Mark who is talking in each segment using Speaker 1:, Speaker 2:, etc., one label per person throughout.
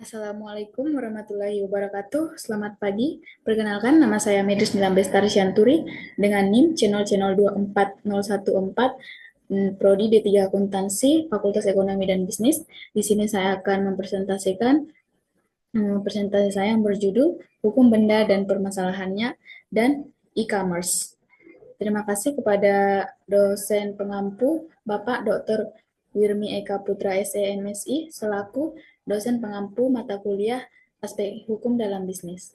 Speaker 1: Assalamualaikum warahmatullahi wabarakatuh. Selamat pagi. Perkenalkan, nama saya Medris Nilam Bestari Syanturi dengan NIM C0C0240114, Prodi D3 Akuntansi, Fakultas Ekonomi dan Bisnis. Di sini saya akan mempresentasikan presentasi saya yang berjudul Hukum Benda dan Permasalahannya dan E-commerce. Terima kasih kepada dosen pengampu Bapak Dr. Wirmi Eka Putra SEMSI selaku dosen pengampu mata kuliah Aspek Hukum dalam Bisnis.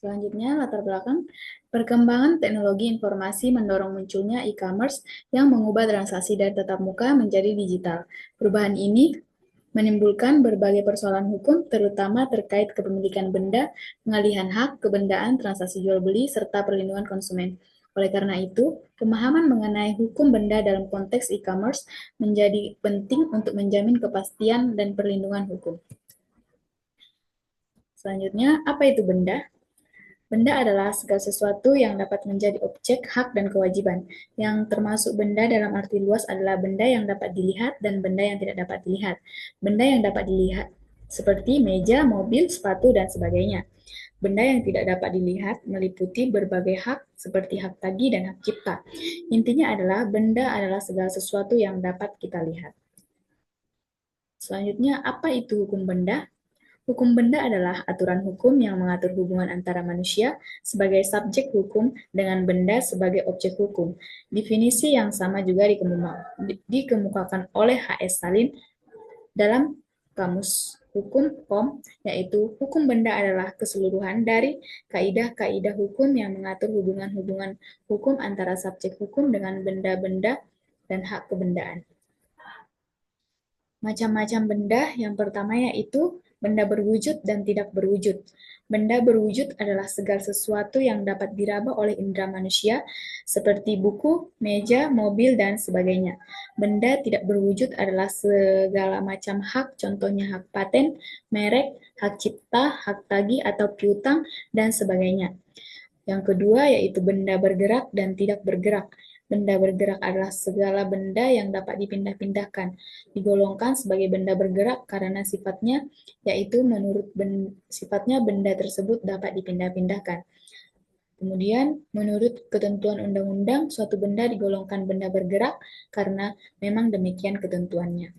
Speaker 1: Selanjutnya, latar belakang perkembangan teknologi informasi mendorong munculnya e-commerce yang mengubah transaksi dari tatap muka menjadi digital. Perubahan ini menimbulkan berbagai persoalan hukum, terutama terkait kepemilikan benda, pengalihan hak, kebendaan, transaksi jual beli, serta perlindungan konsumen. Oleh karena itu, pemahaman mengenai hukum benda dalam konteks e-commerce menjadi penting untuk menjamin kepastian dan perlindungan hukum. Selanjutnya, apa itu benda? Benda adalah segala sesuatu yang dapat menjadi objek, hak, dan kewajiban. Yang termasuk benda dalam arti luas adalah benda yang dapat dilihat dan benda yang tidak dapat dilihat. Benda yang dapat dilihat seperti meja, mobil, sepatu, dan sebagainya. Benda yang tidak dapat dilihat meliputi berbagai hak seperti hak tagih dan hak cipta. Intinya adalah benda adalah segala sesuatu yang dapat kita lihat. Selanjutnya, apa itu hukum benda? Hukum benda adalah aturan hukum yang mengatur hubungan antara manusia sebagai subjek hukum dengan benda sebagai objek hukum. Definisi yang sama juga dikemukakan oleh H.S. Salim dalam Kamus Hukum POM, yaitu hukum benda adalah keseluruhan dari kaidah-kaidah hukum yang mengatur hubungan-hubungan hukum antara subjek hukum dengan benda-benda dan hak kebendaan. Macam-macam benda, yang pertama yaitu benda berwujud dan tidak berwujud. Benda berwujud adalah segala sesuatu yang dapat diraba oleh indera manusia, seperti buku, meja, mobil, dan sebagainya. Benda tidak berwujud adalah segala macam hak, contohnya hak paten, merek, hak cipta, hak tagih atau piutang, dan sebagainya. Yang kedua yaitu benda bergerak dan tidak bergerak. Benda bergerak adalah segala benda yang dapat dipindah-pindahkan. Digolongkan sebagai benda bergerak karena sifatnya, yaitu sifatnya benda tersebut dapat dipindah-pindahkan. Kemudian, menurut ketentuan undang-undang, suatu benda digolongkan benda bergerak karena memang demikian ketentuannya.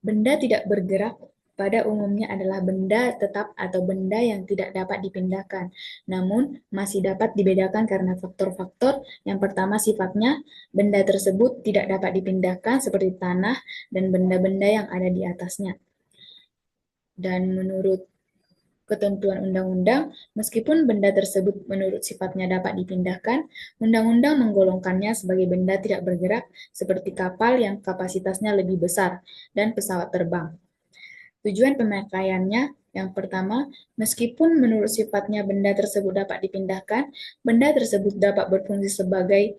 Speaker 1: Benda tidak bergerak pada umumnya adalah benda tetap atau benda yang tidak dapat dipindahkan, namun masih dapat dibedakan karena faktor-faktor. Yang pertama, sifatnya benda tersebut tidak dapat dipindahkan seperti tanah dan benda-benda yang ada di atasnya. Dan menurut ketentuan undang-undang, meskipun benda tersebut menurut sifatnya dapat dipindahkan, undang-undang menggolongkannya sebagai benda tidak bergerak seperti kapal yang kapasitasnya lebih besar dan pesawat terbang. Tujuan pemakaiannya yang pertama, meskipun menurut sifatnya benda tersebut dapat dipindahkan, benda tersebut dapat berfungsi sebagai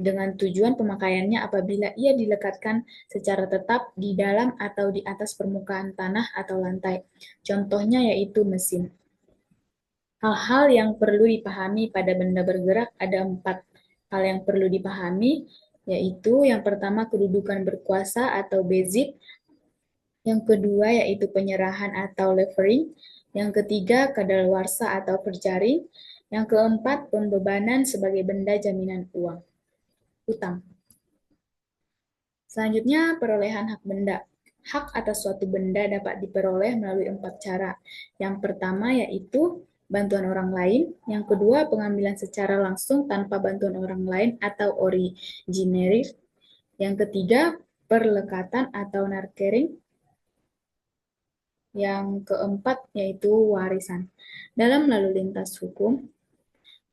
Speaker 1: dengan tujuan pemakaiannya apabila ia dilekatkan secara tetap di dalam atau di atas permukaan tanah atau lantai. Contohnya yaitu mesin. Hal-hal yang perlu dipahami pada benda bergerak ada 4 hal yang perlu dipahami, yaitu yang pertama kedudukan berkuasa atau basic, yang kedua yaitu penyerahan atau levering, yang ketiga kadaluarsa atau perjaring, yang keempat pembebanan sebagai benda jaminan utang. Selanjutnya perolehan hak benda. Hak atas suatu benda dapat diperoleh melalui 4 cara. Yang pertama yaitu bantuan orang lain, yang kedua pengambilan secara langsung tanpa bantuan orang lain atau originary, yang ketiga perlekatan atau narkering, yang keempat yaitu warisan. Dalam lalu lintas hukum,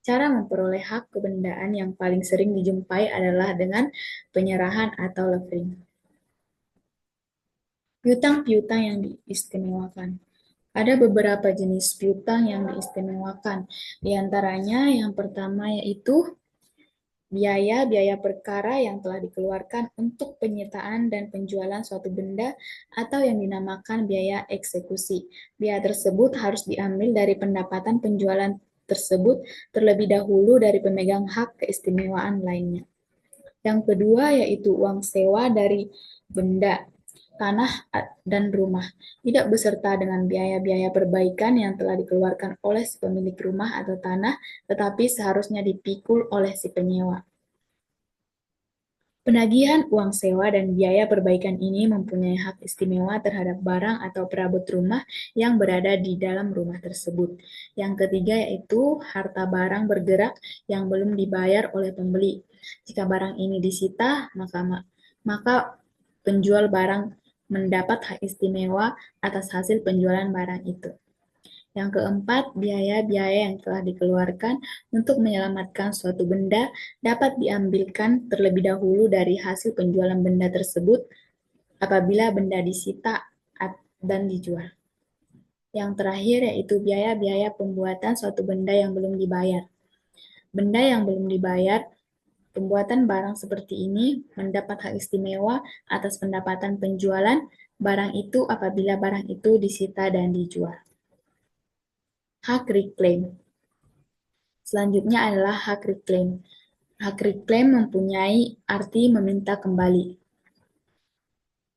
Speaker 1: cara memperoleh hak kebendaan yang paling sering dijumpai adalah dengan penyerahan atau levering. Piutang-piutang yang diistimewakan. Ada beberapa jenis piutang yang diistimewakan. Di antaranya yang pertama yaitu biaya-biaya perkara yang telah dikeluarkan untuk penyitaan dan penjualan suatu benda atau yang dinamakan biaya eksekusi. Biaya tersebut harus diambil dari pendapatan penjualan tersebut terlebih dahulu dari pemegang hak keistimewaan lainnya. Yang kedua yaitu uang sewa dari benda, tanah, dan rumah, tidak beserta dengan biaya-biaya perbaikan yang telah dikeluarkan oleh si pemilik rumah atau tanah, tetapi seharusnya dipikul oleh si penyewa. Penagihan uang sewa dan biaya perbaikan ini mempunyai hak istimewa terhadap barang atau perabot rumah yang berada di dalam rumah tersebut. Yang ketiga yaitu harta barang bergerak yang belum dibayar oleh pembeli. Jika barang ini disita, maka penjual barang mendapat hak istimewa atas hasil penjualan barang itu. Yang keempat, biaya-biaya yang telah dikeluarkan untuk menyelamatkan suatu benda dapat diambilkan terlebih dahulu dari hasil penjualan benda tersebut apabila benda disita dan dijual. Yang terakhir yaitu biaya-biaya pembuatan suatu benda yang belum dibayar. Benda yang belum dibayar, pembuatan barang seperti ini mendapat hak istimewa atas pendapatan penjualan barang itu apabila barang itu disita dan dijual. Hak reclaim. Selanjutnya adalah hak reclaim. Hak reclaim mempunyai arti meminta kembali.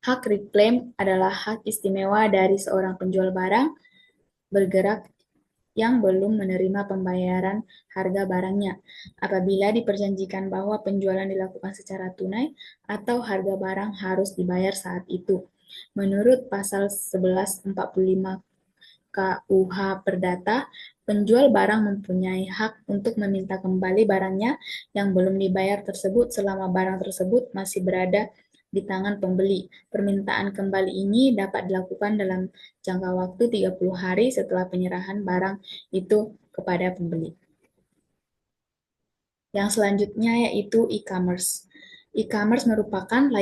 Speaker 1: Hak reclaim adalah hak istimewa dari seorang penjual barang bergerak yang belum menerima pembayaran harga barangnya, apabila diperjanjikan bahwa penjualan dilakukan secara tunai atau harga barang harus dibayar saat itu. Menurut pasal 1145 KUH Perdata, penjual barang mempunyai hak untuk meminta kembali barangnya yang belum dibayar tersebut selama barang tersebut masih berada di tangan pembeli. Permintaan kembali ini dapat dilakukan dalam jangka waktu 30 hari setelah penyerahan barang itu kepada pembeli. Yang selanjutnya yaitu e-commerce. E-commerce merupakan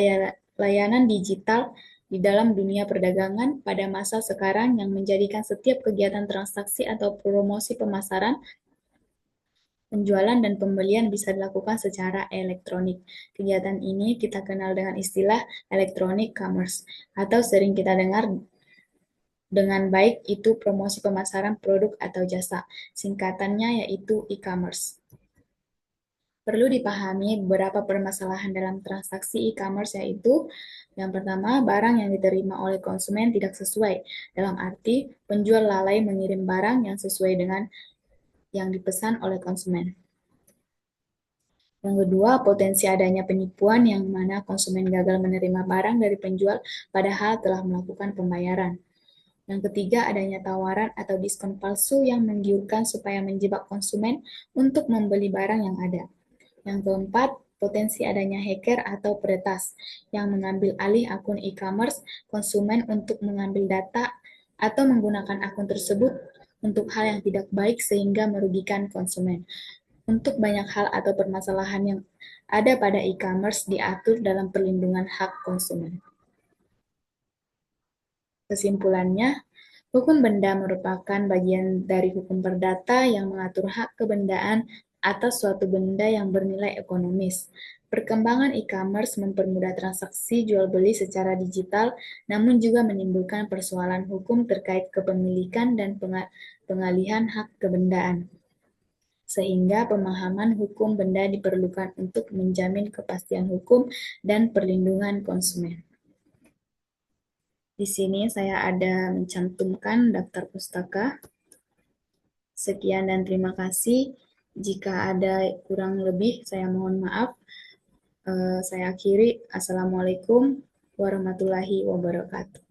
Speaker 1: layanan digital di dalam dunia perdagangan pada masa sekarang yang menjadikan setiap kegiatan transaksi atau promosi pemasaran, penjualan, dan pembelian bisa dilakukan secara elektronik. Kegiatan ini kita kenal dengan istilah electronic commerce, atau sering kita dengar dengan baik itu promosi pemasaran produk atau jasa. Singkatannya yaitu e-commerce. Perlu dipahami beberapa permasalahan dalam transaksi e-commerce yaitu yang pertama, barang yang diterima oleh konsumen tidak sesuai, dalam arti penjual lalai mengirim barang yang sesuai dengan yang dipesan oleh konsumen. Yang kedua, potensi adanya penipuan yang mana konsumen gagal menerima barang dari penjual padahal telah melakukan pembayaran. Yang ketiga, adanya tawaran atau diskon palsu yang menggiurkan supaya menjebak konsumen untuk membeli barang yang ada. Yang keempat, potensi adanya hacker atau peretas yang mengambil alih akun e-commerce konsumen untuk mengambil data atau menggunakan akun tersebut untuk hal yang tidak baik sehingga merugikan konsumen. Untuk banyak hal atau permasalahan yang ada pada e-commerce diatur dalam perlindungan hak konsumen. Kesimpulannya, hukum benda merupakan bagian dari hukum perdata yang mengatur hak kebendaan atas suatu benda yang bernilai ekonomis. Perkembangan e-commerce mempermudah transaksi jual-beli secara digital, namun juga menimbulkan persoalan hukum terkait kepemilikan dan pengalihan hak kebendaan. Sehingga pemahaman hukum benda diperlukan untuk menjamin kepastian hukum dan perlindungan konsumen. Di sini saya ada mencantumkan daftar pustaka. Sekian dan terima kasih. Jika ada kurang lebih, saya mohon maaf. Saya akhiri. Assalamualaikum warahmatullahi wabarakatuh.